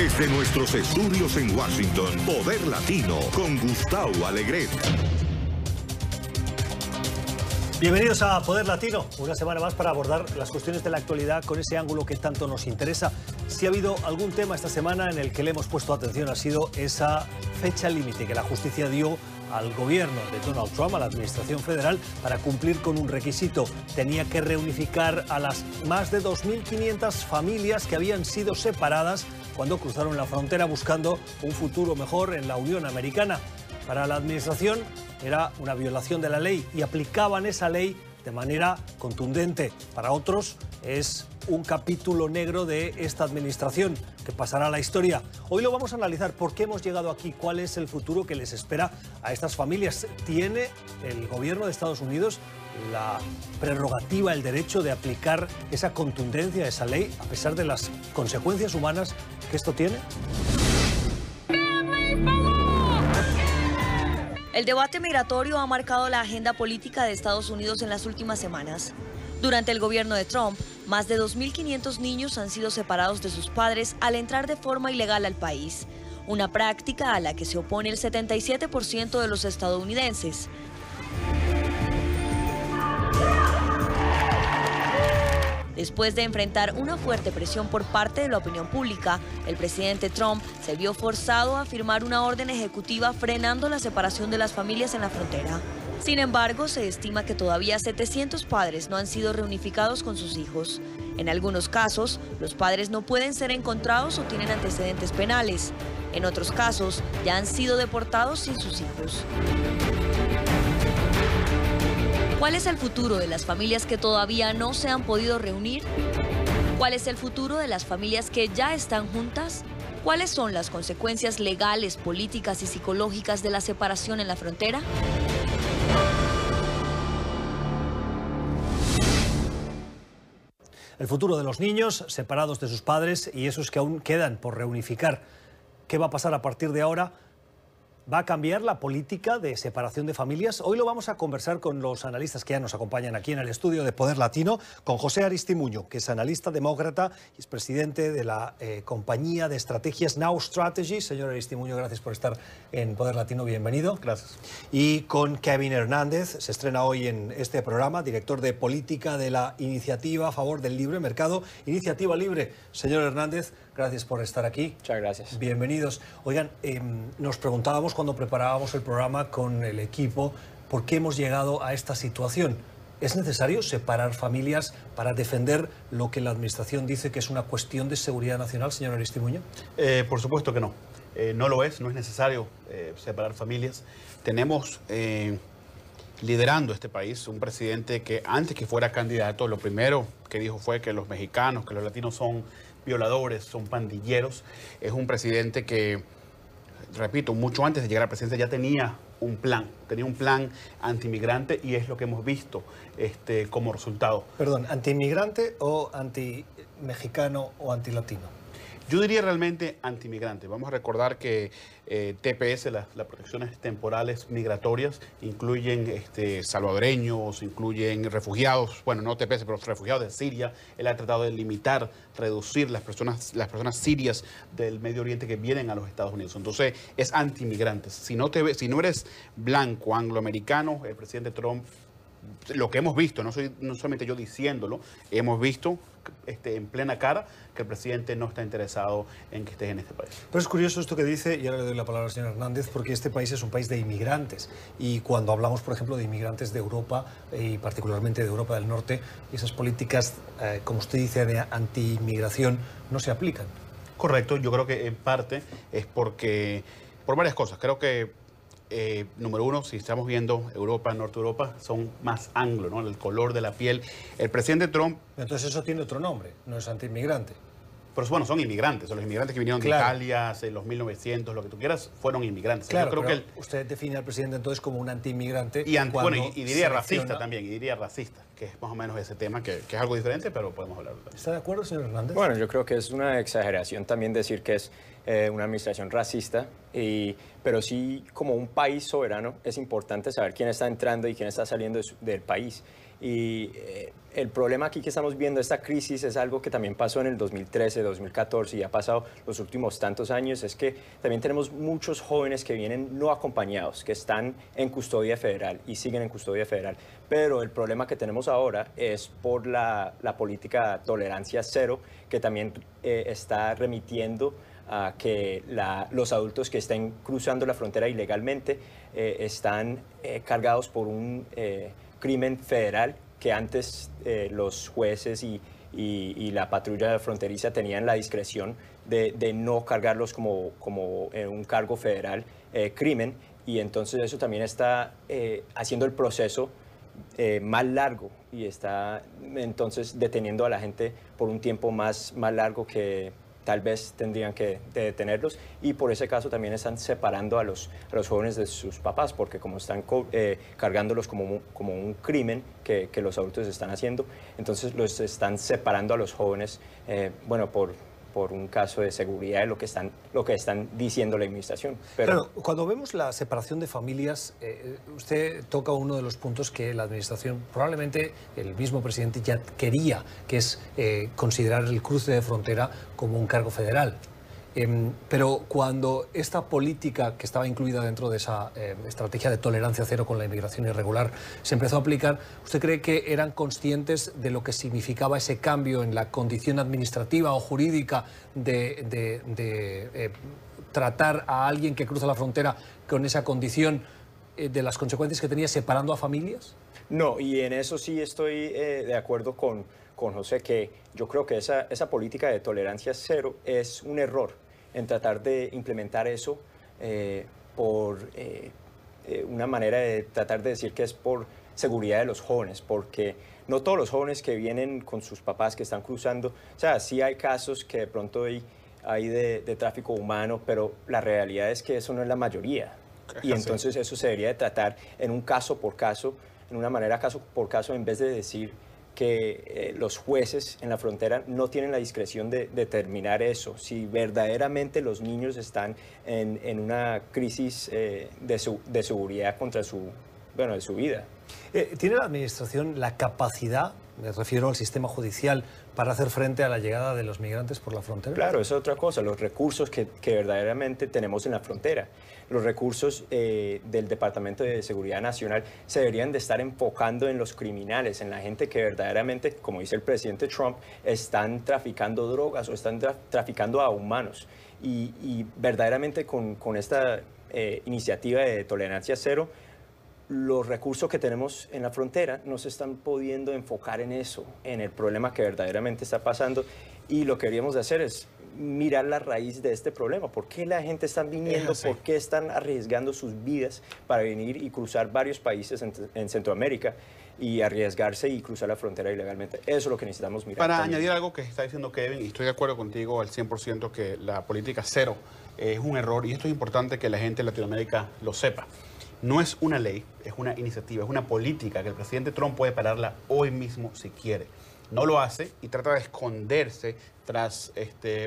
Desde nuestros estudios en Washington, Poder Latino con Gustavo Alegret. Bienvenidos a Poder Latino, una semana más para abordar las cuestiones de la actualidad con ese ángulo que tanto nos interesa. Si ha habido algún tema esta semana en el que le hemos puesto atención, ha sido esa fecha límite que la justicia dio al gobierno de Donald Trump, a la administración federal, para cumplir con un requisito. Tenía que reunificar a las más de 2.500 familias que habían sido separadas cuando cruzaron la frontera buscando un futuro mejor en la Unión Americana. Para la administración era una violación de la ley y aplicaban esa ley de manera contundente. Para otros es un capítulo negro de esta administración que pasará a la historia. Hoy lo vamos a analizar. ¿Por qué hemos llegado aquí? ¿Cuál es el futuro que les espera a estas familias? ¿Tiene el gobierno de Estados Unidos la prerrogativa, el derecho de aplicar esa contundencia, esa ley, a pesar de las consecuencias humanas que esto tiene? El debate migratorio ha marcado la agenda política de Estados Unidos en las últimas semanas. Durante el gobierno de Trump, más de 2.500 niños han sido separados de sus padres al entrar de forma ilegal al país, una práctica a la que se opone el 77% de los estadounidenses. Después de enfrentar una fuerte presión por parte de la opinión pública, el presidente Trump se vio forzado a firmar una orden ejecutiva frenando la separación de las familias en la frontera. Sin embargo, se estima que todavía 700 padres no han sido reunificados con sus hijos. En algunos casos, los padres no pueden ser encontrados o tienen antecedentes penales. En otros casos, ya han sido deportados sin sus hijos. ¿Cuál es el futuro de las familias que todavía no se han podido reunir? ¿Cuál es el futuro de las familias que ya están juntas? ¿Cuáles son las consecuencias legales, políticas y psicológicas de la separación en la frontera? El futuro de los niños separados de sus padres y esos que aún quedan por reunificar. ¿Qué va a pasar a partir de ahora? ¿Va a cambiar la política de separación de familias? Hoy lo vamos a conversar con los analistas que ya nos acompañan aquí en el estudio de Poder Latino, con José Aristimuño, que es analista demócrata y es presidente de la compañía de estrategias Now Strategy. Señor Aristimuño, gracias por estar en Poder Latino, bienvenido. Gracias. Y con Kevin Hernández, se estrena hoy en este programa, director de política de la Iniciativa a Favor del Libre Mercado, Iniciativa Libre. Señor Hernández, gracias por estar aquí. Muchas gracias. Bienvenidos. Oigan, nos preguntábamos cuando preparábamos el programa con el equipo por qué hemos llegado a esta situación. ¿Es necesario separar familias para defender lo que la Administración dice que es una cuestión de seguridad nacional, señor Aristimuño? Por supuesto que no. No lo es, no es necesario separar familias. Tenemos liderando este país un presidente que antes que fuera candidato, lo primero que dijo fue que los mexicanos, que los latinos son violadores, son pandilleros. Es un presidente que, repito, mucho antes de llegar a la presidencia ya tenía un plan antimigrante y es lo que hemos visto como resultado. Perdón, ¿antimigrante o antimexicano o antilatino? Yo diría realmente antimigrante. Vamos a recordar que TPS, las protecciones temporales migratorias, incluyen salvadoreños, incluyen refugiados, bueno, no TPS, pero refugiados de Siria. Él ha tratado de limitar, reducir las personas sirias del Medio Oriente que vienen a los Estados Unidos. Entonces, es antimigrantes. Si no eres blanco, angloamericano, el presidente Trump, lo que hemos visto, no solamente yo diciéndolo, hemos visto en plena cara que el presidente no está interesado en que estés en este país. Pero es curioso esto que dice, y ahora le doy la palabra al señor Hernández, porque este país es un país de inmigrantes. Y cuando hablamos, por ejemplo, de inmigrantes de Europa, y particularmente de Europa del Norte, esas políticas, como usted dice, de anti-inmigración, no se aplican. Correcto, yo creo que en parte es por varias cosas. Creo que número uno, si estamos viendo Europa, Norte Europa, son más anglo, ¿no? El color de la piel. El presidente Trump... Entonces eso tiene otro nombre, no es antiinmigrante. Pero bueno, son inmigrantes. Los inmigrantes que vinieron de Italia, en los 1900, lo que tú quieras, fueron inmigrantes. Claro, yo creo que usted define al presidente entonces como un antiinmigrante. Y diría racista también, y diría racista. que es más o menos ese tema, que es algo diferente, pero podemos hablarlo también. ¿Está de acuerdo, señor Hernández? Bueno, yo creo que es una exageración también decir que es una administración racista, pero sí, como un país soberano, es importante saber quién está entrando y quién está saliendo del país. Y el problema aquí que estamos viendo, esta crisis, es algo que también pasó en el 2013, 2014 y ha pasado los últimos tantos años, es que también tenemos muchos jóvenes que vienen no acompañados, que están en custodia federal y siguen en custodia federal. Pero el problema que tenemos ahora es por la política tolerancia cero, que también está remitiendo a que los adultos que estén cruzando la frontera ilegalmente están cargados por un crimen federal que antes los jueces y la patrulla fronteriza tenían la discreción de no cargarlos como un cargo federal crimen, y entonces eso también está haciendo el proceso más largo y está entonces deteniendo a la gente por un tiempo más largo que tal vez tendrían que detenerlos, y por ese caso también están separando a los jóvenes de sus papás, porque como están cargándolos como un crimen que los adultos están haciendo, entonces los están separando a los jóvenes, bueno, por un caso de seguridad, de lo que están diciendo la administración. Pero claro, cuando vemos la separación de familias, usted toca uno de los puntos que la administración, probablemente el mismo presidente ya quería, que es considerar el cruce de frontera como un cargo federal. Pero cuando esta política que estaba incluida dentro de esa estrategia de tolerancia cero con la inmigración irregular se empezó a aplicar, ¿usted cree que eran conscientes de lo que significaba ese cambio en la condición administrativa o jurídica de tratar a alguien que cruza la frontera con esa condición, de las consecuencias que tenía separando a familias? no, y en eso sí estoy de acuerdo con José, que yo creo que esa política de tolerancia cero es un error en tratar de implementar eso por una manera de tratar de decir que es por seguridad de los jóvenes, porque no todos los jóvenes que vienen con sus papás que están cruzando, o sea, sí hay casos que de pronto hay de tráfico humano, pero la realidad es que eso no es la mayoría. Y entonces eso se debería de tratar en un caso por caso, en una manera caso por caso, en vez de decir que los jueces en la frontera no tienen la discreción de determinar eso, si verdaderamente los niños están en una crisis de seguridad contra de su vida. ¿Tiene la administración la capacidad, me refiero al sistema judicial, para hacer frente a la llegada de los migrantes por la frontera? Claro, esa es otra cosa, los recursos que verdaderamente tenemos en la frontera. Los recursos del Departamento de Seguridad Nacional se deberían de estar enfocando en los criminales, en la gente que verdaderamente, como dice el presidente Trump, están traficando drogas o están traficando a humanos. Y verdaderamente con esta iniciativa de tolerancia cero, los recursos que tenemos en la frontera no se están pudiendo enfocar en eso, en el problema que verdaderamente está pasando, y lo que deberíamos de hacer es mirar la raíz de este problema. ¿Por qué la gente está viniendo? ¿Por qué están arriesgando sus vidas para venir y cruzar varios países en Centroamérica y arriesgarse y cruzar la frontera ilegalmente? Eso es lo que necesitamos mirar. Para también añadir algo que está diciendo Kevin, y estoy de acuerdo contigo al 100% que la política cero es un error, y esto es importante que la gente de Latinoamérica lo sepa. No es una ley, es una iniciativa, es una política que el presidente Trump puede pararla hoy mismo si quiere. No lo hace y trata de esconderse tras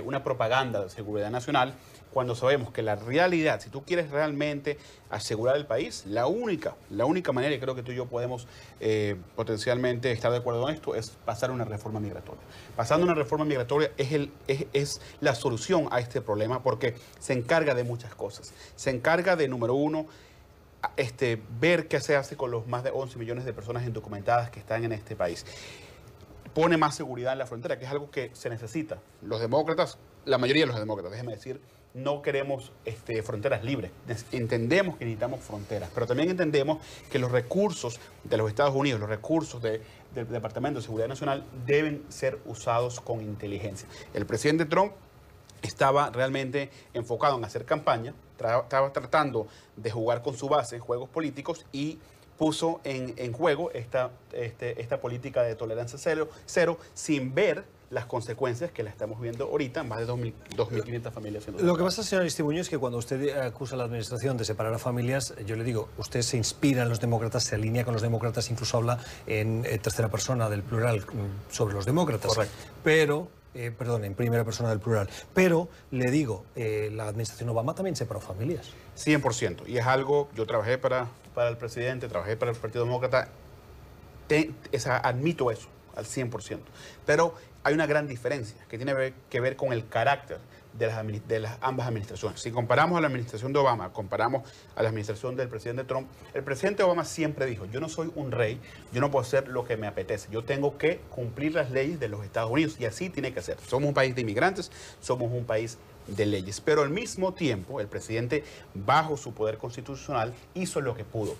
una propaganda de seguridad nacional, cuando sabemos que la realidad, si tú quieres realmente asegurar el país, la única manera, y creo que tú y yo podemos potencialmente estar de acuerdo en esto, es pasar una reforma migratoria. Pasando una reforma migratoria es la solución a este problema, porque se encarga de muchas cosas. Se encarga de, número uno, ver qué se hace con los más de 11 millones de personas indocumentadas que están en este país. Pone más seguridad en la frontera, que es algo que se necesita. Los demócratas, la mayoría de los demócratas, déjeme decir, no queremos fronteras libres. Entendemos que necesitamos fronteras, pero también entendemos que los recursos de los Estados Unidos, los recursos del Departamento de Seguridad Nacional deben ser usados con inteligencia. El presidente Trump estaba realmente enfocado en hacer campaña, estaba tratando de jugar con su base, juegos políticos, y puso en juego esta política de tolerancia cero sin ver las consecuencias que la estamos viendo ahorita, más de 2.500 familias. Lo que pasa, señor Aristimuño, es que cuando usted acusa a la administración de separar a familias, yo le digo, usted se inspira en los demócratas, se alinea con los demócratas, incluso habla en tercera persona del plural sobre los demócratas. Correcto. Pero... perdón, en primera persona del plural. Pero, le digo, la administración Obama también separó familias. 100%. Y es algo, yo trabajé para el presidente, trabajé para el Partido Demócrata, admito eso al 100%. Pero hay una gran diferencia que tiene que ver con el carácter de las ambas administraciones. Si comparamos a la administración de Obama, comparamos a la administración del presidente Trump, el presidente Obama siempre dijo, yo no soy un rey, yo no puedo hacer lo que me apetece, yo tengo que cumplir las leyes de los Estados Unidos y así tiene que ser. Somos un país de inmigrantes, somos un país de leyes, pero al mismo tiempo el presidente, bajo su poder constitucional, hizo lo que pudo.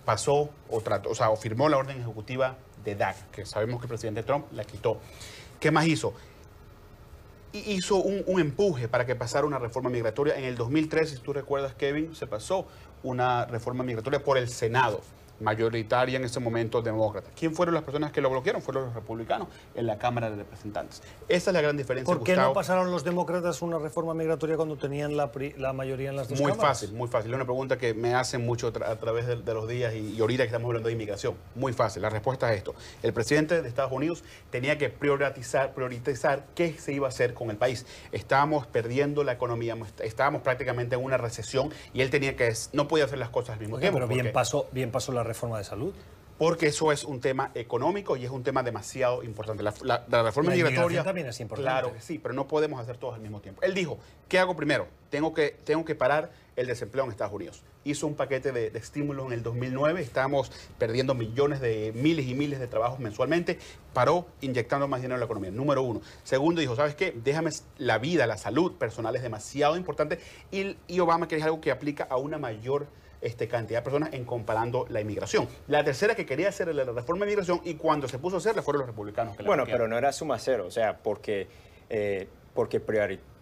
Pasó o firmó la orden ejecutiva de DACA, que sabemos que el presidente Trump la quitó. ¿Qué más hizo? Hizo un empuje para que pasara una reforma migratoria. En el 2013, si tú recuerdas, Kevin, se pasó una reforma migratoria por el Senado, mayoritaria en ese momento demócrata. ¿Quién fueron las personas que lo bloquearon? Fueron los republicanos en la Cámara de Representantes. Esa es la gran diferencia. ¿Por qué Gustavo. no pasaron los demócratas una reforma migratoria cuando tenían la mayoría en las dos cámaras? Muy fácil. Es una pregunta que me hacen mucho a través de los días y ahorita que estamos hablando de inmigración. Muy fácil. La respuesta es esto. El presidente de Estados Unidos tenía que priorizar qué se iba a hacer con el país. Estábamos perdiendo la economía, estábamos prácticamente en una recesión y él tenía que, no podía hacer las cosas al mismo tiempo. Pero bien pasó la reforma de salud. Porque eso es un tema económico y es un tema demasiado importante. La reforma migratoria también es importante. Claro que sí, pero no podemos hacer todos al mismo tiempo. Él dijo, ¿qué hago primero? Tengo que parar el desempleo en Estados Unidos. Hizo un paquete de estímulos en el 2009, estábamos perdiendo miles y miles de trabajos mensualmente, paró inyectando más dinero en la economía, número uno. Segundo, dijo, ¿sabes qué? Déjame la vida, la salud personal es demasiado importante y Obama quiere algo que aplica a una mayor cantidad de personas en comparando la inmigración. La tercera que quería hacer la reforma de inmigración y cuando se puso a hacerla fueron los republicanos. Bueno, pero no era suma cero, o sea, porque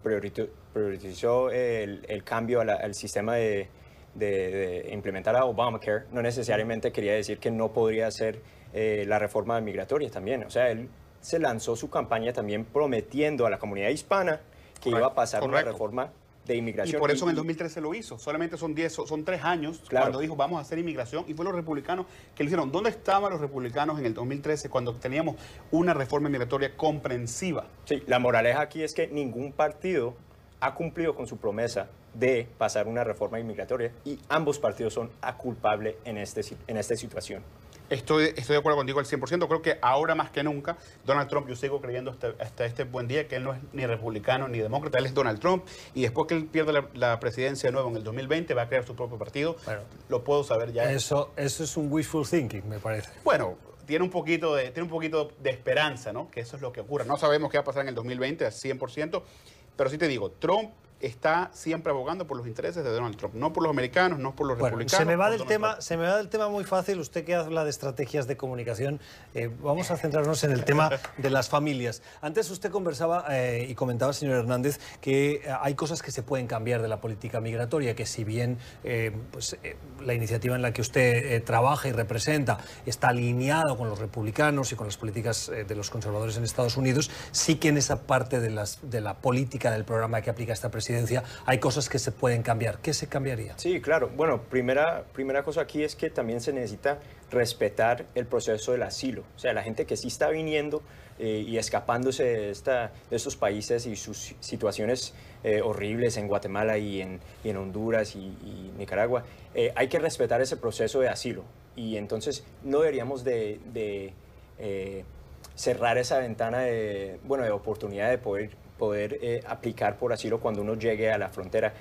priorizó el cambio al sistema de implementar a Obamacare, no necesariamente quería decir que no podría hacer la reforma migratoria también. O sea, él se lanzó su campaña también prometiendo a la comunidad hispana que iba a pasar una reforma de inmigración. Y por eso en el 2013 lo hizo. Solamente son 3 años cuando dijo vamos a hacer inmigración y fue los republicanos que lo hicieron. ¿Dónde estaban los republicanos en el 2013 cuando teníamos una reforma migratoria comprensiva? Sí, la moraleja aquí es que ningún partido ha cumplido con su promesa de pasar una reforma inmigratoria y ambos partidos son culpables en esta situación. Estoy de acuerdo contigo al 100%. Creo que ahora más que nunca, Donald Trump, yo sigo creyendo hasta este buen día que él no es ni republicano ni demócrata, él es Donald Trump. Y después que él pierde la presidencia de nuevo en el 2020, va a crear su propio partido. Bueno, lo puedo saber ya. Eso es un wishful thinking, me parece. Bueno, tiene un poquito de esperanza, ¿no? Que eso es lo que ocurre. No sabemos qué va a pasar en el 2020 al 100%, pero sí te digo, Trump está siempre abogando por los intereses de Donald Trump, no por los americanos, no por los republicanos. Se me va del tema muy fácil. Usted que habla de estrategias de comunicación, vamos a centrarnos en el tema de las familias. Antes usted conversaba y comentaba, señor Hernández, que hay cosas que se pueden cambiar de la política migratoria, que si bien la iniciativa en la que usted trabaja y representa está alineado con los republicanos y con las políticas de los conservadores en Estados Unidos, sí que en esa parte de la política del programa que aplica esta presidencia hay cosas que se pueden cambiar. ¿Qué se cambiaría? Sí, claro. Bueno, primera cosa aquí es que también se necesita respetar el proceso del asilo. O sea, la gente que sí está viniendo y escapándose de estos países y sus situaciones horribles en Guatemala y en Honduras y Nicaragua, hay que respetar ese proceso de asilo. Y entonces no deberíamos de cerrar esa ventana de oportunidad de poder aplicar por asilo cuando uno llegue a la frontera.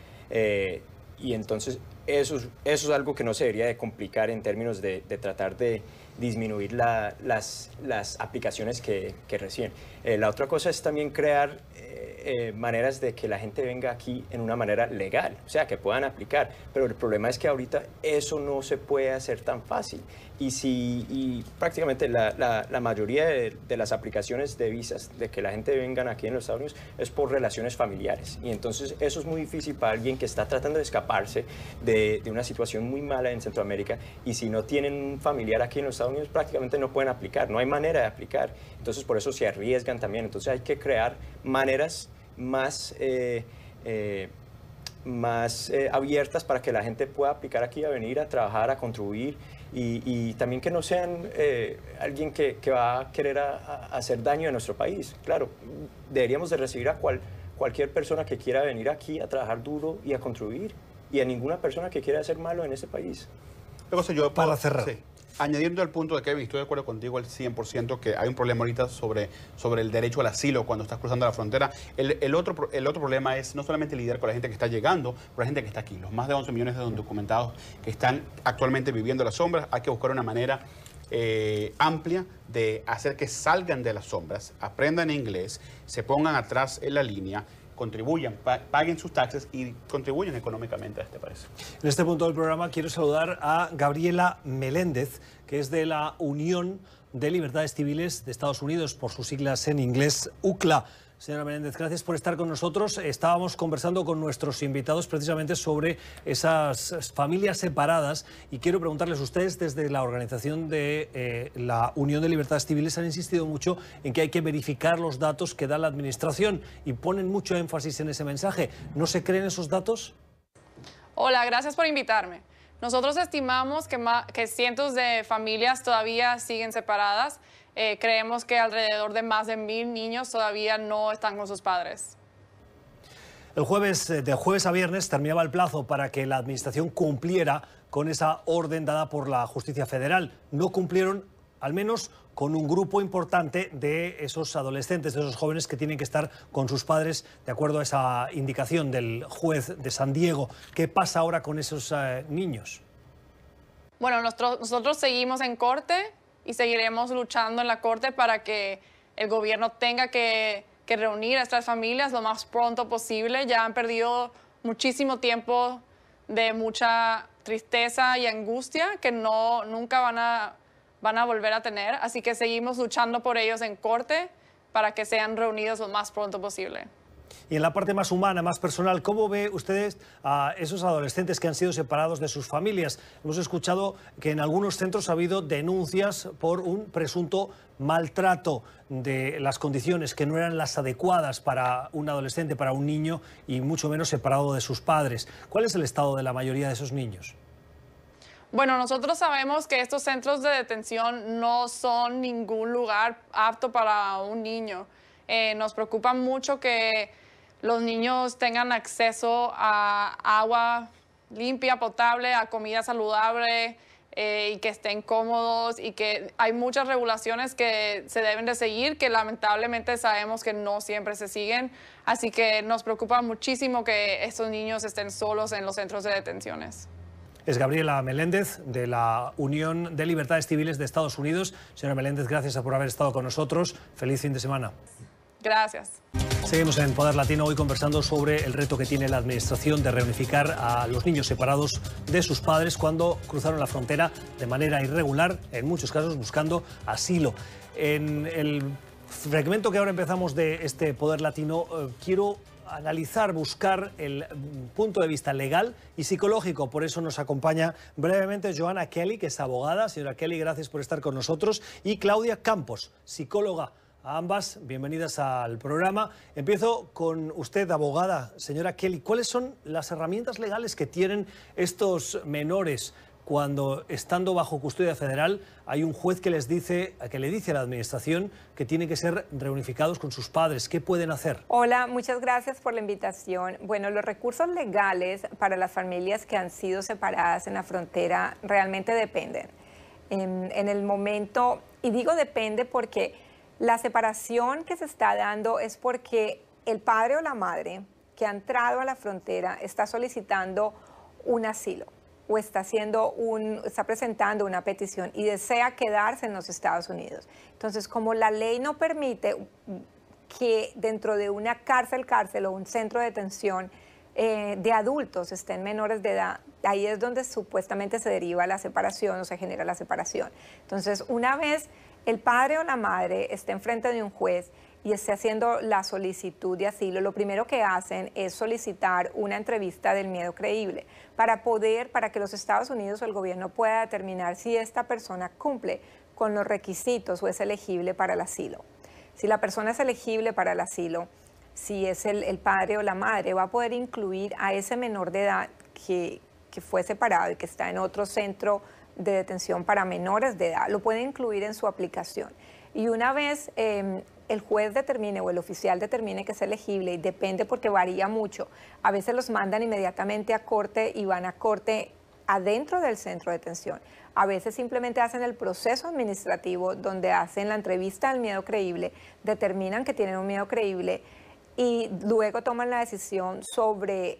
Y entonces eso es algo que no se debería de complicar en términos de tratar de disminuir las aplicaciones que reciben. La otra cosa es también crear maneras de que la gente venga aquí en una manera legal, o sea, que puedan aplicar. Pero el problema es que ahorita eso no se puede hacer tan fácil. Y prácticamente la mayoría de las aplicaciones de visas de que la gente venga aquí en los Estados Unidos es por relaciones familiares. Y entonces eso es muy difícil para alguien que está tratando de escaparse de una situación muy mala en Centroamérica. Y si no tienen un familiar aquí en los Estados Estados Unidos prácticamente no pueden aplicar, no hay manera de aplicar. Entonces por eso se arriesgan también. Entonces hay que crear maneras más abiertas para que la gente pueda aplicar aquí, a venir a trabajar, a contribuir y también que no sean alguien que va a querer hacer daño a nuestro país. Claro, deberíamos de recibir a cualquier persona que quiera venir aquí a trabajar duro y a contribuir y a ninguna persona que quiera hacer malo en ese país. Para cerrar. Sí. Añadiendo al punto de Kevin, estoy de acuerdo contigo al 100% que hay un problema ahorita sobre el derecho al asilo cuando estás cruzando la frontera. El otro problema es no solamente lidiar con la gente que está llegando, pero la gente que está aquí. Los más de 11 millones de documentados que están actualmente viviendo las sombras, hay que buscar una manera amplia de hacer que salgan de las sombras, aprendan inglés, se pongan atrás en la línea, contribuyan, paguen sus taxes y contribuyan económicamente a este país. En este punto del programa quiero saludar a Gabriela Meléndez, que es de la Unión de Libertades Civiles de Estados Unidos, por sus siglas en inglés, UCLA. Señora Meléndez, gracias por estar con nosotros. Estábamos conversando con nuestros invitados precisamente sobre esas familias separadas y quiero preguntarles, ustedes desde la organización de la Unión de Libertades Civiles han insistido mucho en que hay que verificar los datos que da la administración y ponen mucho énfasis en ese mensaje. ¿No se creen esos datos? Hola, gracias por invitarme. Nosotros estimamos que cientos de familias todavía siguen separadas. Creemos que alrededor de más de 1000 niños todavía no están con sus padres. El jueves, de jueves a viernes, terminaba el plazo para que la administración cumpliera con esa orden dada por la Justicia Federal. No cumplieron, al menos con un grupo importante de esos adolescentes, de esos jóvenes que tienen que estar con sus padres, de acuerdo a esa indicación del juez de San Diego. ¿Qué pasa ahora con esos niños? Bueno, nosotros seguimos en corte y seguiremos luchando en la corte para que el gobierno tenga que reunir a estas familias lo más pronto posible. Ya han perdido muchísimo tiempo de mucha tristeza y angustia que nunca van a volver a tener. Así que seguimos luchando por ellos en corte para que sean reunidos lo más pronto posible. Y en la parte más humana, más personal, ¿cómo ve ustedes a esos adolescentes que han sido separados de sus familias? Hemos escuchado que en algunos centros ha habido denuncias por un presunto maltrato de las condiciones que no eran las adecuadas para un adolescente, para un niño, y mucho menos separado de sus padres. ¿Cuál es el estado de la mayoría de esos niños? Bueno, nosotros sabemos que estos centros de detención no son ningún lugar apto para un niño. Nos preocupa mucho que los niños tengan acceso a agua limpia, potable, a comida saludable y que estén cómodos y que hay muchas regulaciones que se deben de seguir que lamentablemente sabemos que no siempre se siguen. Así que nos preocupa muchísimo que estos niños estén solos en los centros de detenciones. Es Gabriela Meléndez, de la Unión de Libertades Civiles de Estados Unidos. Señora Meléndez, gracias por haber estado con nosotros. Feliz fin de semana. Gracias. Seguimos en Poder Latino hoy conversando sobre el reto que tiene la administración de reunificar a los niños separados de sus padres cuando cruzaron la frontera de manera irregular, en muchos casos buscando asilo. En el fragmento que ahora empezamos de este Poder Latino, quiero analizar, buscar el punto de vista legal y psicológico. Por eso nos acompaña brevemente Joanna Kelly, que es abogada. Señora Kelly, gracias por estar con nosotros. Y Claudia Campos, psicóloga. A ambas, bienvenidas al programa. Empiezo con usted, abogada. Señora Kelly, ¿cuáles son las herramientas legales que tienen estos menores cuando, estando bajo custodia federal, hay un juez que le dice a la administración que tienen que ser reunificados con sus padres? ¿Qué pueden hacer? Hola, muchas gracias por la invitación. Bueno, los recursos legales para las familias que han sido separadas en la frontera realmente dependen. En el momento, y digo depende porque la separación que se está dando es porque el padre o la madre que ha entrado a la frontera está solicitando un asilo o está presentando una petición y desea quedarse en los Estados Unidos. Entonces, como la ley no permite que dentro de una cárcel o un centro de detención de adultos estén menores de edad, ahí es donde supuestamente se deriva la separación o se genera la separación. Entonces, una vez el padre o la madre esté enfrente de un juez y esté haciendo la solicitud de asilo, lo primero que hacen es solicitar una entrevista del miedo creíble para que los Estados Unidos o el gobierno pueda determinar si esta persona cumple con los requisitos o es elegible para el asilo. Si la persona es elegible para el asilo, si es el padre o la madre, va a poder incluir a ese menor de edad que fue separado y que está en otro centro de detención para menores de edad, lo puede incluir en su aplicación. Y una vez el juez determine o el oficial determine que es elegible, y depende porque varía mucho, a veces los mandan inmediatamente a corte y van a corte adentro del centro de detención. A veces simplemente hacen el proceso administrativo donde hacen la entrevista al miedo creíble, determinan que tienen un miedo creíble y luego toman la decisión sobre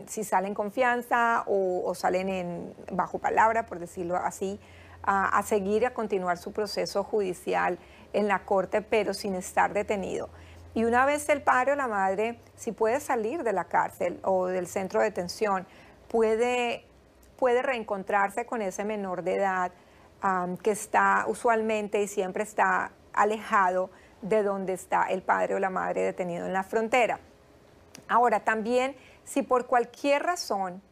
si salen confianza o salen bajo palabra, por decirlo así, a seguir, a continuar su proceso judicial en la corte, pero sin estar detenido. Y una vez el padre o la madre, si puede salir de la cárcel o del centro de detención, puede reencontrarse con ese menor de edad que está usualmente y siempre está alejado de donde está el padre o la madre detenido en la frontera. Ahora, también, si por cualquier razón,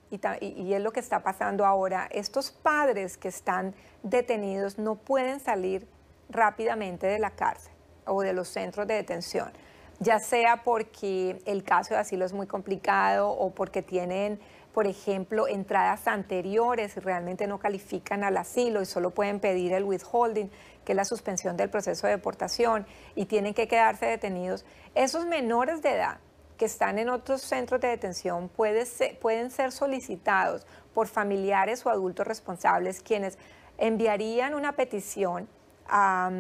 y es lo que está pasando ahora, estos padres que están detenidos no pueden salir rápidamente de la cárcel o de los centros de detención, ya sea porque el caso de asilo es muy complicado o porque tienen, por ejemplo, entradas anteriores y realmente no califican al asilo y solo pueden pedir el withholding, que es la suspensión del proceso de deportación, y tienen que quedarse detenidos. Esos menores de edad que están en otros centros de detención pueden ser solicitados por familiares o adultos responsables, quienes enviarían una petición a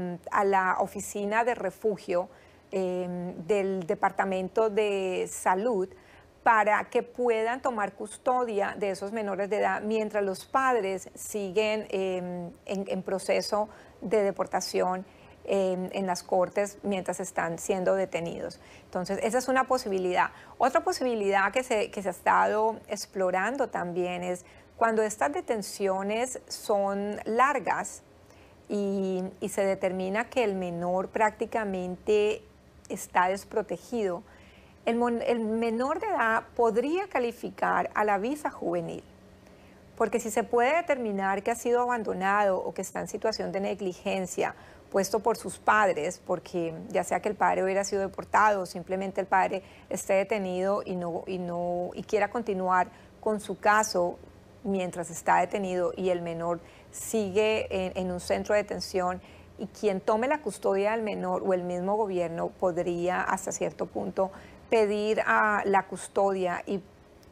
la oficina de refugio del Departamento de Salud para que puedan tomar custodia de esos menores de edad mientras los padres siguen en proceso de deportación en las cortes mientras están siendo detenidos. Entonces, esa es una posibilidad. Otra posibilidad que se ha estado explorando también es cuando estas detenciones son largas y se determina que el menor prácticamente está desprotegido, el menor de edad podría calificar a la visa juvenil, porque si se puede determinar que ha sido abandonado o que está en situación de negligencia puesto por sus padres, porque ya sea que el padre hubiera sido deportado o simplemente el padre esté detenido y quiera continuar con su caso mientras está detenido y el menor sigue en un centro de detención, y quien tome la custodia del menor o el mismo gobierno podría hasta cierto punto pedir a la custodia y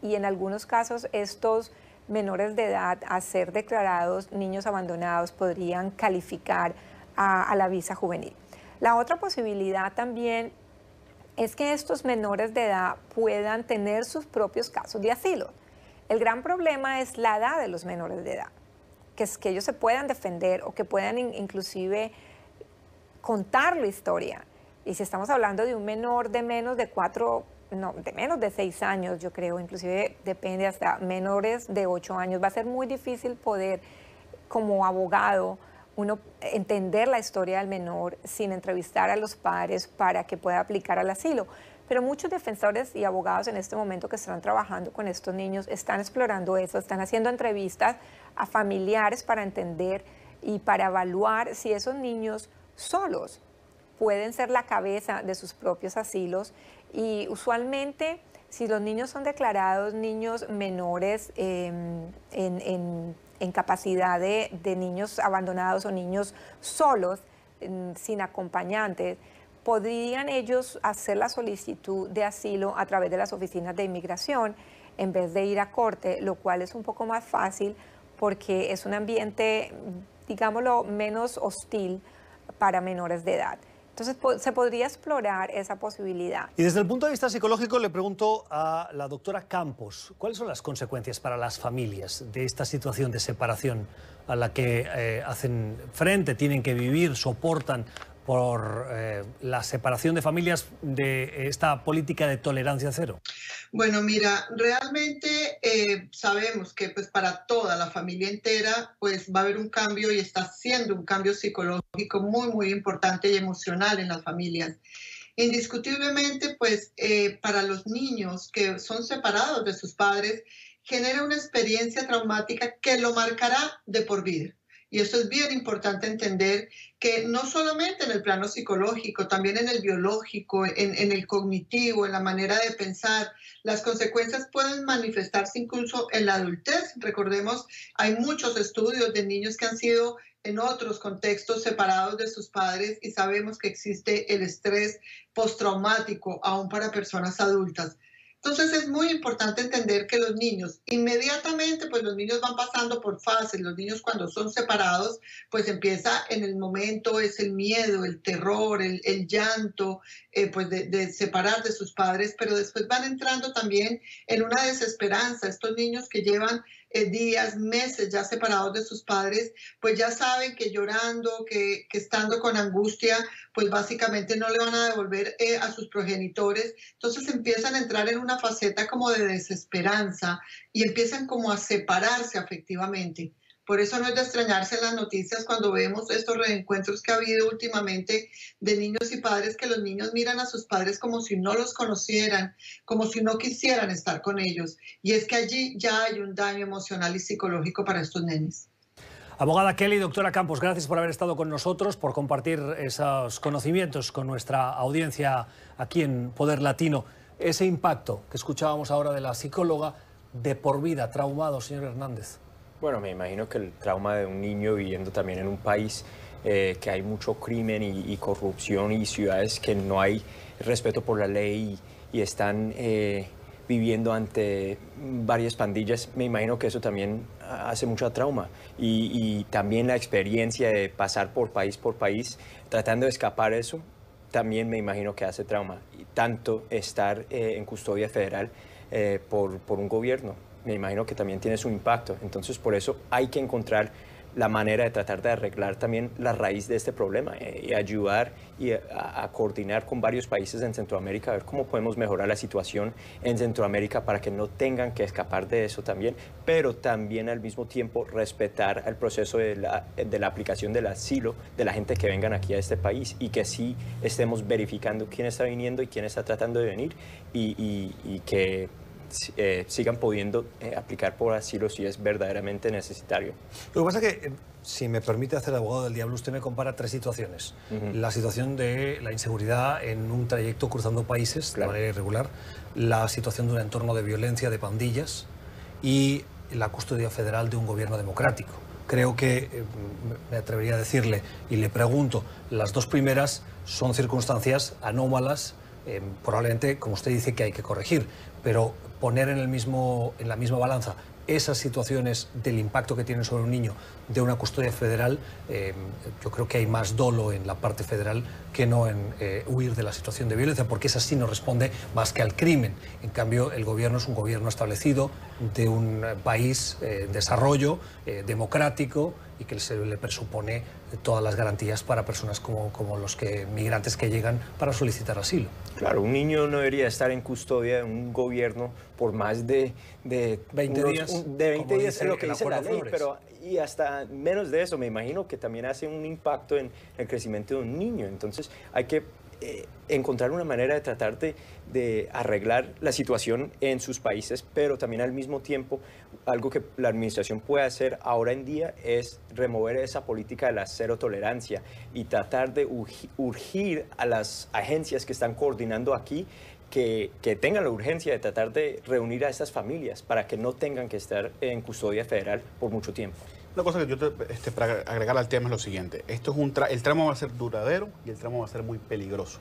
en algunos casos estos menores de edad a ser declarados niños abandonados podrían calificar a la visa juvenil. La otra posibilidad también es que estos menores de edad puedan tener sus propios casos de asilo. El gran problema es la edad de los menores de edad, que es que ellos se puedan defender o que puedan inclusive contar la historia. Y si estamos hablando de un menor de menos de 6 años, yo creo, inclusive depende hasta menores de 8 años, va a ser muy difícil poder, como abogado, uno entender la historia del menor sin entrevistar a los padres para que pueda aplicar al asilo. Pero muchos defensores y abogados en este momento que están trabajando con estos niños están explorando eso, están haciendo entrevistas a familiares para entender y para evaluar si esos niños solos pueden ser la cabeza de sus propios asilos. Y usualmente, si los niños son declarados niños menores en capacidad de niños abandonados o niños solos, sin acompañantes, podrían ellos hacer la solicitud de asilo a través de las oficinas de inmigración en vez de ir a corte, lo cual es un poco más fácil porque es un ambiente, digámoslo, menos hostil para menores de edad. Entonces, se podría explorar esa posibilidad. Y desde el punto de vista psicológico, le pregunto a la doctora Campos, ¿cuáles son las consecuencias para las familias de esta situación de separación a la que hacen frente, tienen que vivir, soportan por la separación de familias de esta política de tolerancia cero? Bueno, mira, realmente sabemos que pues para toda la familia entera pues va a haber un cambio y está siendo un cambio psicológico muy, muy importante y emocional en las familias. Indiscutiblemente pues para los niños que son separados de sus padres genera una experiencia traumática que lo marcará de por vida. Y esto es bien importante entender, que no solamente en el plano psicológico, también en el biológico, en el cognitivo, en la manera de pensar, las consecuencias pueden manifestarse incluso en la adultez. Recordemos, hay muchos estudios de niños que han sido en otros contextos separados de sus padres, y sabemos que existe el estrés postraumático aún para personas adultas. Entonces es muy importante entender que los niños inmediatamente, pues los niños van pasando por fases. Los niños cuando son separados, pues empieza en el momento, es el miedo, el terror, el llanto, pues de separar de sus padres, pero después van entrando también en una desesperanza. Estos niños que llevan días, meses ya separados de sus padres, pues ya saben que llorando, que estando con angustia, pues básicamente no le van a devolver a sus progenitores. Entonces empiezan a entrar en una faceta como de desesperanza y empiezan como a separarse afectivamente. Por eso no es de extrañarse en las noticias cuando vemos estos reencuentros que ha habido últimamente de niños y padres, que los niños miran a sus padres como si no los conocieran, como si no quisieran estar con ellos. Y es que allí ya hay un daño emocional y psicológico para estos nenes. Abogada Kelly, doctora Campos, gracias por haber estado con nosotros, por compartir esos conocimientos con nuestra audiencia aquí en Poder Latino. Ese impacto que escuchábamos ahora de la psicóloga, de por vida, traumado, señor Hernández. Bueno, me imagino que el trauma de un niño viviendo también en un país que hay mucho crimen y corrupción, y ciudades que no hay respeto por la ley y están viviendo ante varias pandillas, me imagino que eso también hace mucho trauma. Y también la experiencia de pasar por país, tratando de escapar eso, también me imagino que hace trauma. Y tanto estar en custodia federal por un gobierno, me imagino que también tiene su impacto. Entonces, por eso hay que encontrar la manera de tratar de arreglar también la raíz de este problema y ayudar y a coordinar con varios países en Centroamérica, a ver cómo podemos mejorar la situación en Centroamérica para que no tengan que escapar de eso también, pero también al mismo tiempo respetar el proceso de la aplicación del asilo de la gente que vengan aquí a este país, y que sí estemos verificando quién está viniendo y quién está tratando de venir, y que sigan pudiendo aplicar por asilo si es verdaderamente necesario. Lo que pasa es que, si me permite hacer abogado del diablo, usted me compara tres situaciones. La situación de la inseguridad en un trayecto cruzando países de manera irregular, la situación de un entorno de violencia, de pandillas, y la custodia federal de un gobierno democrático. Creo que, me atrevería a decirle, y le pregunto, las dos primeras son circunstancias anómalas, probablemente, como usted dice, que hay que corregir, pero poner en la misma balanza esas situaciones del impacto que tienen sobre un niño de una custodia federal, yo creo que hay más dolo en la parte federal que no en huir de la situación de violencia, porque esa sí no responde más que al crimen. En cambio, el gobierno es un gobierno establecido de un país en desarrollo, democrático, y que se le presupone todas las garantías para personas como los migrantes que llegan para solicitar asilo. Claro, un niño no debería estar en custodia de un gobierno por más de 20 días. De 20 días es lo que dice la ley, pero y hasta menos de eso. Me imagino que también hace un impacto en el crecimiento de un niño. Entonces hay que encontrar una manera de tratar de arreglar la situación en sus países, pero también al mismo tiempo algo que la administración puede hacer ahora en día es remover esa política de la cero tolerancia y tratar de urgir a las agencias que están coordinando aquí que tengan la urgencia de tratar de reunir a estas familias para que no tengan que estar en custodia federal por mucho tiempo. Una cosa que yo para agregar al tema es lo siguiente. Esto es el tramo va a ser duradero y el tramo va a ser muy peligroso.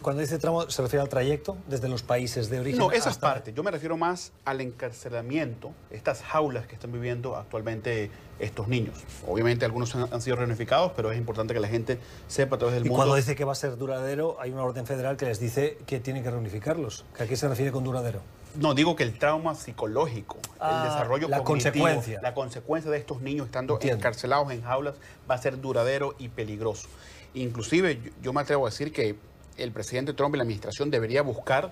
Cuando dice tramo, ¿se refiere al trayecto desde los países de origen? No, esa es parte. Yo me refiero más al encarcelamiento, estas jaulas que están viviendo actualmente estos niños. Obviamente algunos han sido reunificados, pero es importante que la gente sepa a través del mundo. Y cuando dice que va a ser duradero, hay una orden federal que les dice que tienen que reunificarlos. ¿A qué se refiere con duradero? No, digo que el trauma psicológico, el desarrollo cognitivo, la consecuencia de estos niños estando encarcelados en jaulas va a ser duradero y peligroso. Inclusive yo me atrevo a decir que el presidente Trump y la administración debería buscar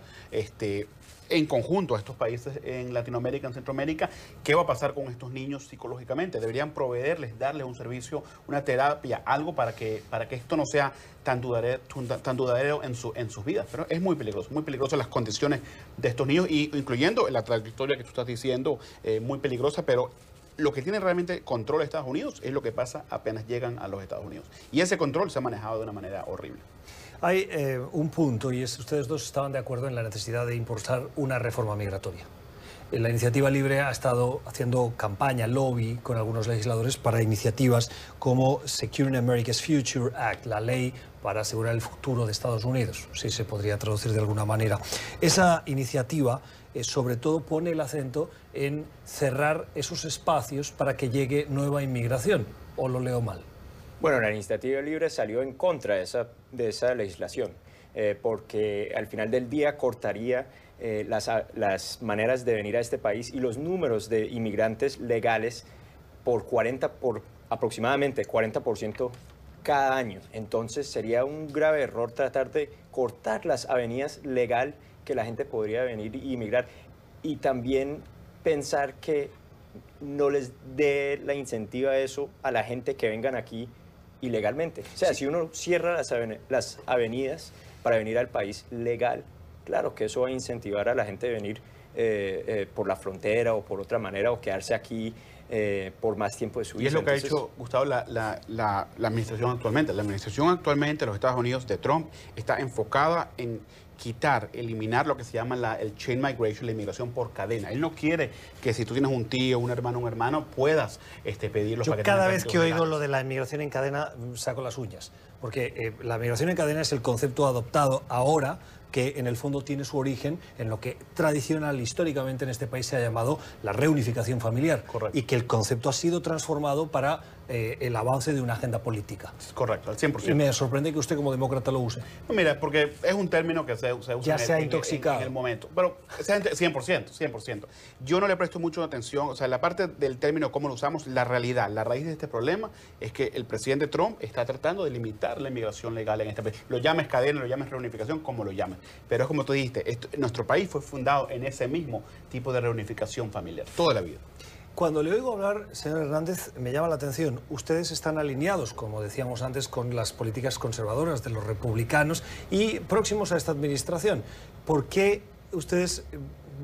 en conjunto a estos países en Latinoamérica, en Centroamérica, qué va a pasar con estos niños psicológicamente. Deberían proveerles, darles un servicio, una terapia, algo para que esto no sea tan duradero en sus vidas. Pero es muy peligroso las condiciones de estos niños, y incluyendo la trayectoria que tú estás diciendo, muy peligrosa, pero lo que tiene realmente control de Estados Unidos es lo que pasa apenas llegan a los Estados Unidos. Y ese control se ha manejado de una manera horrible. Hay un punto, y es ustedes dos estaban de acuerdo en la necesidad de impulsar una reforma migratoria. La Iniciativa Libre ha estado haciendo campaña, lobby con algunos legisladores para iniciativas como Securing America's Future Act, la ley para asegurar el futuro de Estados Unidos, si se podría traducir de alguna manera. Esa iniciativa sobre todo pone el acento en cerrar esos espacios para que llegue nueva inmigración, ¿o lo leo mal? Bueno, la Iniciativa Libre salió en contra de esa legislación, porque al final del día cortaría las maneras de venir a este país y los números de inmigrantes legales por aproximadamente 40% cada año. Entonces sería un grave error tratar de cortar las avenidas legal que la gente podría venir y inmigrar, y también pensar que no les dé la incentiva a eso a la gente que vengan aquí ilegalmente. O sea, si uno cierra las avenidas para venir al país legal, claro que eso va a incentivar a la gente a venir por la frontera o por otra manera, o quedarse aquí por más tiempo de su vida. Y es lo que ha hecho, Gustavo, la administración actualmente. La administración actualmente de los Estados Unidos de Trump está enfocada en eliminar lo que se llama el chain migration, la inmigración por cadena. Él no quiere que si tú tienes un tío, un hermano, puedas pedir los paquetes. Cada vez que oigo lo de la inmigración en cadena, saco las uñas. Porque la migración en cadena es el concepto adoptado ahora, que en el fondo tiene su origen en lo que tradicional, históricamente en este país se ha llamado la reunificación familiar. Correcto. Y que el concepto ha sido transformado para el avance de una agenda política. Correcto, al 100%. Y me sorprende que usted como demócrata lo use. No, mira, porque es un término que se usa ya se ha intoxicado en el momento. Pero 100%. Yo no le presto mucho atención, o sea, la parte del término, cómo lo usamos, la realidad, la raíz de este problema es que el presidente Trump está tratando de limitar la inmigración legal en este país. Lo llames cadena, lo llames reunificación, como lo llames. Pero es como tú dijiste, nuestro país fue fundado en ese mismo tipo de reunificación familiar, toda la vida. Cuando le oigo hablar, señor Hernández, me llama la atención. Ustedes están alineados, como decíamos antes, con las políticas conservadoras de los republicanos y próximos a esta administración. ¿Por qué ustedes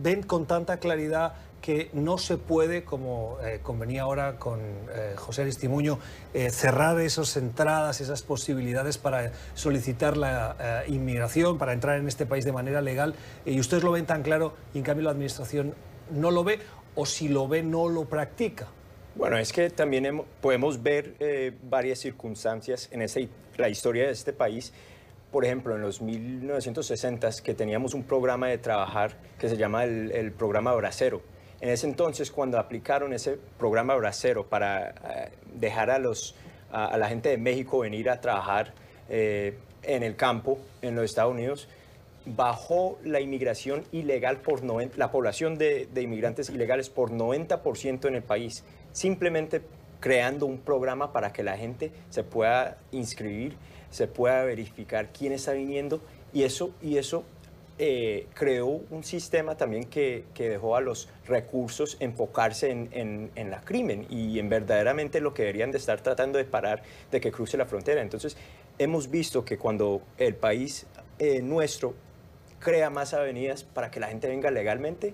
ven con tanta claridad que no se puede, como convenía ahora con José Aristimuño, cerrar esas entradas, esas posibilidades para solicitar la inmigración, para entrar en este país de manera legal? Y ustedes lo ven tan claro y en cambio la administración no lo ve, o si lo ve no lo practica. Bueno, es que también podemos ver varias circunstancias en la historia de este país. Por ejemplo, en los 1960s, que teníamos un programa de trabajar que se llama el programa Bracero. En ese entonces, cuando aplicaron ese programa Bracero para dejar a la gente de México venir a trabajar en el campo en los Estados Unidos, bajó la inmigración ilegal la población de inmigrantes ilegales por 90% en el país, simplemente creando un programa para que la gente se pueda inscribir, se pueda verificar quién está viniendo, y eso creó un sistema también que dejó a los recursos enfocarse en la crimen y en verdaderamente lo que deberían de estar tratando de parar de que cruce la frontera. Entonces, hemos visto que cuando el país nuestro crea más avenidas para que la gente venga legalmente,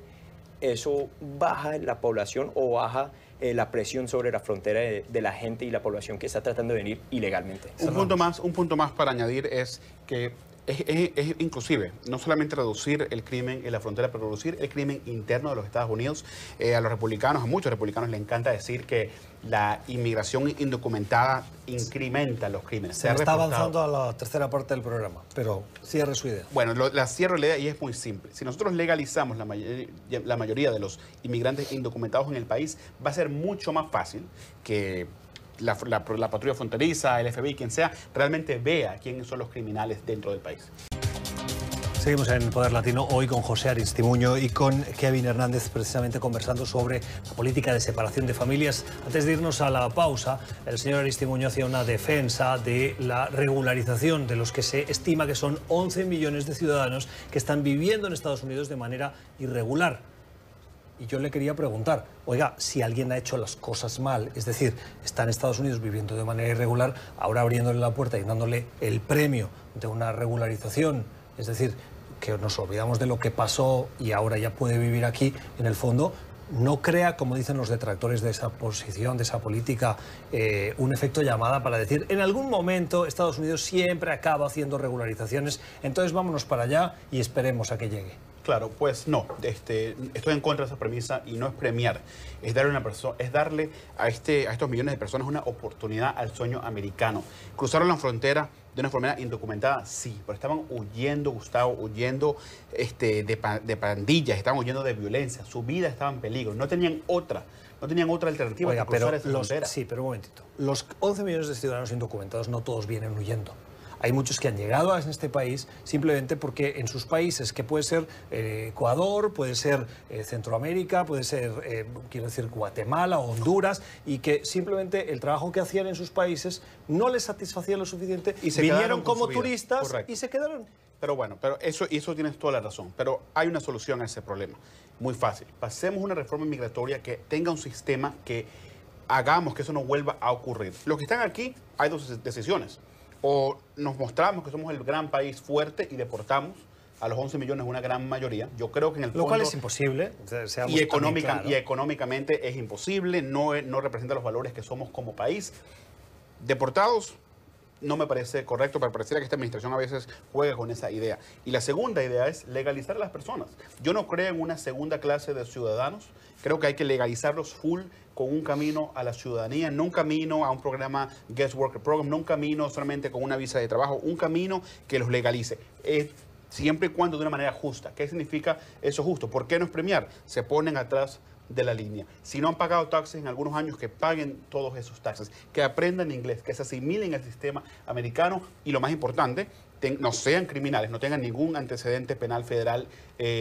eso baja la población o baja la presión sobre la frontera de la gente y la población que está tratando de venir ilegalmente. Un punto más para añadir es que es inclusive no solamente reducir el crimen en la frontera, pero reducir el crimen interno de los Estados Unidos. A los republicanos, a muchos republicanos les encanta decir que la inmigración indocumentada incrementa los crímenes. Se está avanzando a la tercera parte del programa, pero cierre su idea. Bueno, la cierro la idea y es muy simple. Si nosotros legalizamos la mayoría de los inmigrantes indocumentados en el país, va a ser mucho más fácil que la patrulla fronteriza, el FBI, quien sea, realmente vea quiénes son los criminales dentro del país. Seguimos en Poder Latino hoy con José Aristimuño y con Kevin Hernández, precisamente conversando sobre la política de separación de familias. Antes de irnos a la pausa, el señor Aristimuño hacía una defensa de la regularización de los que se estima que son 11 millones de ciudadanos que están viviendo en Estados Unidos de manera irregular. Y yo le quería preguntar, oiga, si alguien ha hecho las cosas mal, es decir, está en Estados Unidos viviendo de manera irregular, ahora abriéndole la puerta y dándole el premio de una regularización, es decir, que nos olvidamos de lo que pasó y ahora ya puede vivir aquí, en el fondo, no crea, como dicen los detractores de esa posición, de esa política, un efecto llamada para decir, en algún momento Estados Unidos siempre acaba haciendo regularizaciones, entonces vámonos para allá y esperemos a que llegue? Claro, pues no, estoy en contra de esa premisa y no es premiar, es darle a estos millones de personas una oportunidad al sueño americano. Cruzaron la frontera de una forma indocumentada, sí, pero estaban huyendo, Gustavo, huyendo de pandillas, estaban huyendo de violencia, su vida estaba en peligro, no tenían otra alternativa que cruzar esa frontera. Sí, pero un momentito, los 11 millones de ciudadanos indocumentados no todos vienen huyendo. Hay muchos que han llegado a este país simplemente porque en sus países, que puede ser Ecuador, puede ser Centroamérica, puede ser, quiero decir, Guatemala o Honduras, y que simplemente el trabajo que hacían en sus países no les satisfacía lo suficiente, y vinieron como turistas. Correcto. Y se quedaron. Pero bueno, eso tienes toda la razón. Pero hay una solución a ese problema. Muy fácil. Pasemos una reforma migratoria que tenga un sistema que hagamos que eso no vuelva a ocurrir. Los que están aquí, hay dos decisiones. O nos mostramos que somos el gran país fuerte y deportamos a los 11 millones, una gran mayoría. Yo creo que en el fondo... Lo cual es imposible. Y económicamente es imposible, no representa los valores que somos como país. Deportados no me parece correcto, pero pareciera que esta administración a veces juega con esa idea. Y la segunda idea es legalizar a las personas. Yo no creo en una segunda clase de ciudadanos. Creo que hay que legalizarlos full, con un camino a la ciudadanía, no un camino a un programa Guest Worker Program, no un camino solamente con una visa de trabajo, un camino que los legalice. Siempre y cuando de una manera justa. ¿Qué significa eso justo? ¿Por qué no es premiar? Se ponen atrás de la línea. Si no han pagado taxes en algunos años, que paguen todos esos taxes, que aprendan inglés, que se asimilen al sistema americano y, lo más importante, no sean criminales, no tengan ningún antecedente penal federal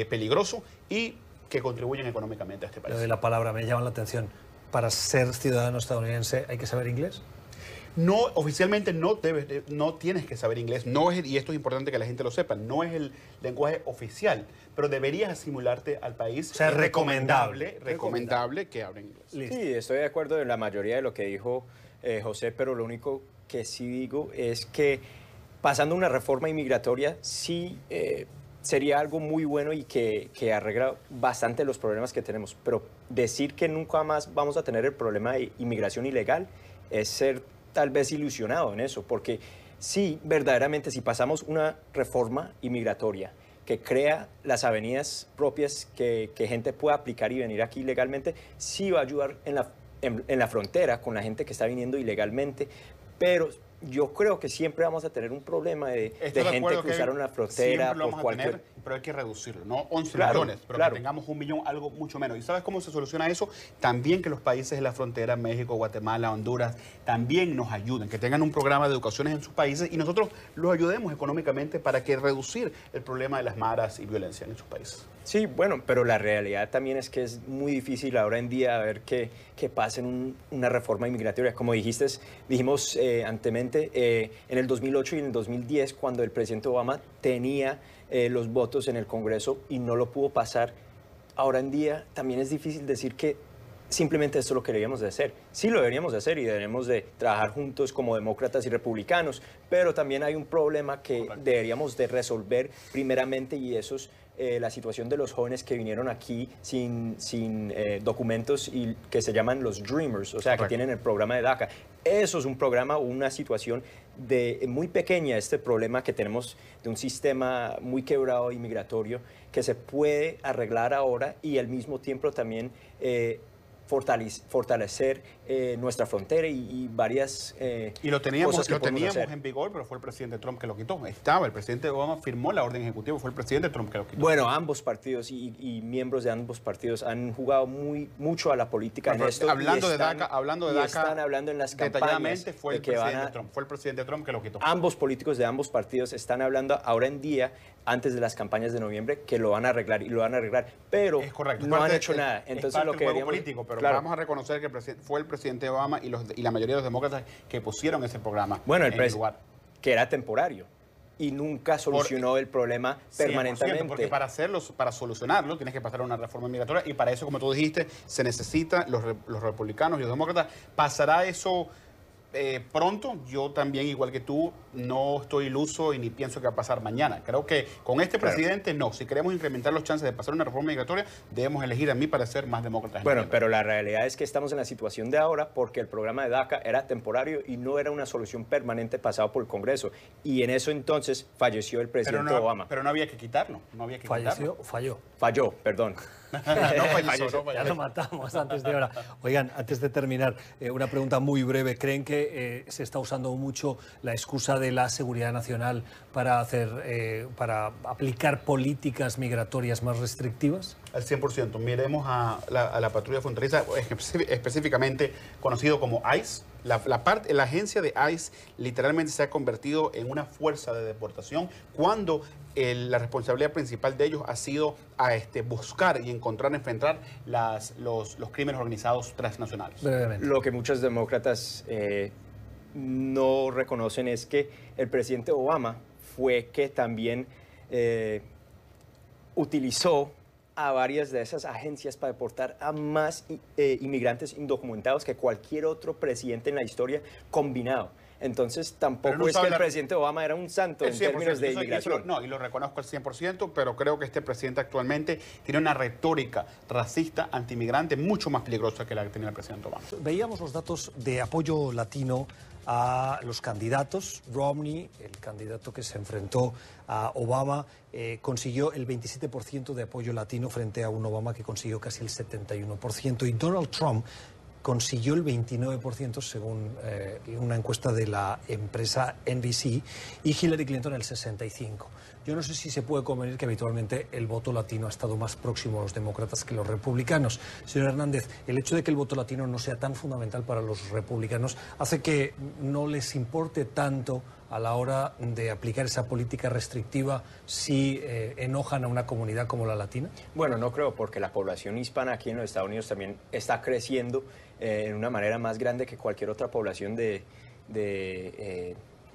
peligroso y que contribuyan económicamente a este país. Lo de la palabra me llama la atención. ¿Para ser ciudadano estadounidense hay que saber inglés? No, oficialmente no tienes que saber inglés, y esto es importante que la gente lo sepa, no es el lenguaje oficial, pero deberías asimilarte al país. O sea, es recomendable que hablen inglés. Listo. Sí, estoy de acuerdo en la mayoría de lo que dijo José, pero lo único que sí digo es que pasando una reforma inmigratoria sí sería algo muy bueno y que arregla bastante los problemas que tenemos, pero decir que nunca más vamos a tener el problema de inmigración ilegal es ser tal vez ilusionado en eso, porque sí, verdaderamente, si pasamos una reforma inmigratoria que crea las avenidas propias que gente pueda aplicar y venir aquí legalmente, sí va a ayudar en la frontera con la gente que está viniendo ilegalmente, pero yo creo que siempre vamos a tener un problema de gente cruzar una frontera por cualquier... Pero hay que reducirlo, no 11 millones, pero que tengamos 1 millón, algo mucho menos. ¿Y sabes cómo se soluciona eso? También que los países de la frontera, México, Guatemala, Honduras, también nos ayuden, que tengan un programa de educación en sus países y nosotros los ayudemos económicamente para que reducir el problema de las maras y violencia en sus países. Sí, bueno, pero la realidad también es que es muy difícil ahora en día ver que pasen una reforma inmigratoria. Como dijimos anteriormente, en el 2008 y en el 2010, cuando el presidente Obama tenía los votos en el Congreso y no lo pudo pasar, ahora en día también es difícil decir que simplemente esto es lo que deberíamos de hacer. Sí lo deberíamos de hacer y deberíamos de trabajar juntos como demócratas y republicanos, pero también hay un problema que deberíamos de resolver primeramente y eso es la situación de los jóvenes que vinieron aquí sin documentos y que se llaman los Dreamers, o sea, que tienen el programa de DACA. Eso es un programa o una situación muy pequeña, este problema que tenemos de un sistema muy quebrado inmigratorio que se puede arreglar ahora y al mismo tiempo también fortalecer nuestra frontera y varias y lo teníamos cosas que podemos hacer. En vigor, pero fue el presidente Trump que lo quitó. El presidente Obama firmó la orden ejecutiva, fue el presidente Trump que lo quitó. Bueno, ambos partidos y miembros de ambos partidos han jugado mucho a la política en esto. Hablando de DACA, están hablando en las campañas fue el presidente Trump. Fue el presidente Trump que lo quitó. Ambos políticos de ambos partidos están hablando ahora en día, antes de las campañas de noviembre, que lo van a arreglar y lo van a arreglar, pero no han hecho nada. Entonces lo que deberíamos político, pero vamos a reconocer que fue el presidente Obama y la mayoría de los demócratas que pusieron ese programa en el lugar. Que era temporario y nunca solucionó el problema permanentemente. Porque para solucionarlo tienes que pasar una reforma migratoria y para eso, como tú dijiste, se necesita los republicanos y los demócratas. ¿Pasará eso pronto. Yo también, igual que tú, no estoy iluso y ni pienso que va a pasar mañana. Creo que con este presidente, no. Si queremos incrementar los chances de pasar una reforma migratoria, debemos elegir, a mí parecer, más demócratas. Bueno, pero la realidad es que estamos en la situación de ahora porque el programa de DACA era temporario y no era una solución permanente pasado por el Congreso. Y en eso entonces falleció el presidente Obama. Pero no había que quitarlo. No había que quitarlo. Falló, perdón. Ya lo matamos antes de hora. Oigan, antes de terminar, una pregunta muy breve. ¿Creen que se está usando mucho la excusa de la seguridad nacional para aplicar políticas migratorias más restrictivas? Al 100%. Miremos a la patrulla fronteriza, específicamente conocido como ICE. La agencia de ICE literalmente se ha convertido en una fuerza de deportación cuando la responsabilidad principal de ellos ha sido buscar y enfrentar los crímenes organizados transnacionales. Brevemente. Lo que muchos demócratas no reconocen es que el presidente Obama fue que también utilizó a varias de esas agencias para deportar a más inmigrantes indocumentados que cualquier otro presidente en la historia combinado. Entonces, tampoco es que el presidente Obama era un santo en términos de inmigración. No, y lo reconozco al 100%, pero creo que este presidente actualmente tiene una retórica racista, antimigrante, mucho más peligrosa que la que tenía el presidente Obama. Veíamos los datos de apoyo latino a los candidatos. Romney, el candidato que se enfrentó a Obama, consiguió el 27% de apoyo latino frente a un Obama que consiguió casi el 71%. Y Donald Trump consiguió el 29% según una encuesta de la empresa NBC, y Hillary Clinton el 65%. Yo no sé si se puede convenir que habitualmente el voto latino ha estado más próximo a los demócratas que los republicanos. Señor Hernández, el hecho de que el voto latino no sea tan fundamental para los republicanos hace que no les importe tanto a la hora de aplicar esa política restrictiva si enojan a una comunidad como la latina. Bueno, no creo, porque la población hispana aquí en los Estados Unidos también está creciendo en una manera más grande que cualquier otra población de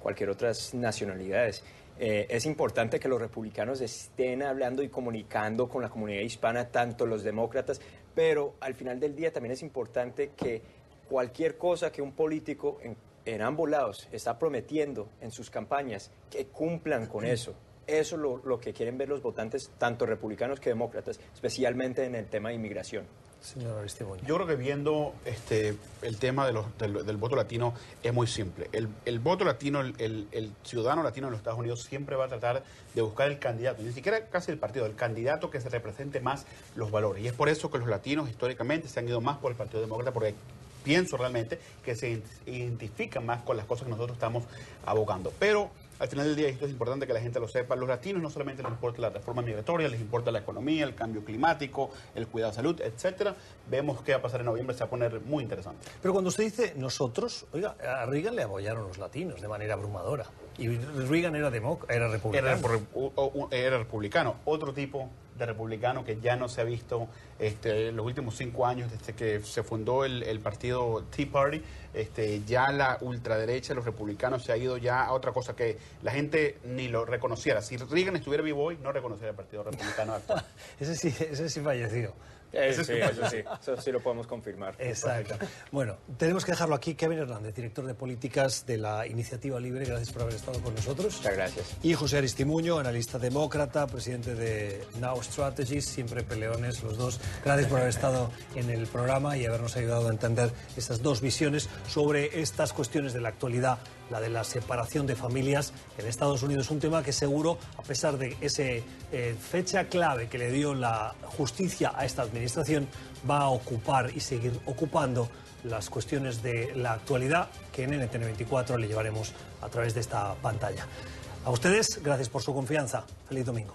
cualquier otras nacionalidades. Es importante que los republicanos estén hablando y comunicando con la comunidad hispana, tanto los demócratas, pero al final del día también es importante que cualquier cosa que un político en ambos lados está prometiendo en sus campañas, que cumplan con eso. Eso es lo que quieren ver los votantes, tanto republicanos que demócratas, especialmente en el tema de inmigración. Señor Aristimuño. Yo creo que viendo el tema del voto latino es muy simple. El voto latino, el ciudadano latino en los Estados Unidos siempre va a tratar de buscar el candidato, ni siquiera casi el partido, el candidato que se represente más los valores. Y es por eso que los latinos históricamente se han ido más por el Partido Demócrata, porque pienso realmente que se identifican más con las cosas que nosotros estamos abogando. Pero al final del día, esto es importante que la gente lo sepa, los latinos no solamente les importa la reforma migratoria, les importa la economía, el cambio climático, el cuidado de salud, etcétera. Vemos qué va a pasar en noviembre, se va a poner muy interesante. Pero cuando usted dice nosotros, oiga, a Reagan le apoyaron los latinos de manera abrumadora. Y Reagan era republicano. Era republicano. Otro tipo de republicano que ya no se ha visto en los últimos 5 años desde que se fundó el partido Tea Party. Ya la ultraderecha, los republicanos, se ha ido ya a otra cosa que la gente ni lo reconociera. Si Reagan estuviera vivo hoy, no reconociera el Partido Republicano actual. ese sí falleció. Eso sí lo podemos confirmar. Exacto. Bueno, tenemos que dejarlo aquí. Kevin Hernández, director de políticas de la Iniciativa Libre, gracias por haber estado con nosotros. Muchas gracias. Y José Aristimuño, analista demócrata, presidente de Now Strategies, siempre peleones los dos. Gracias por haber estado en el programa y habernos ayudado a entender estas dos visiones sobre estas cuestiones de la actualidad. La de la separación de familias en Estados Unidos, un tema que seguro, a pesar de esa fecha clave que le dio la justicia a esta administración, va a ocupar y seguir ocupando las cuestiones de la actualidad que en NTN24 le llevaremos a través de esta pantalla. A ustedes, gracias por su confianza. Feliz domingo.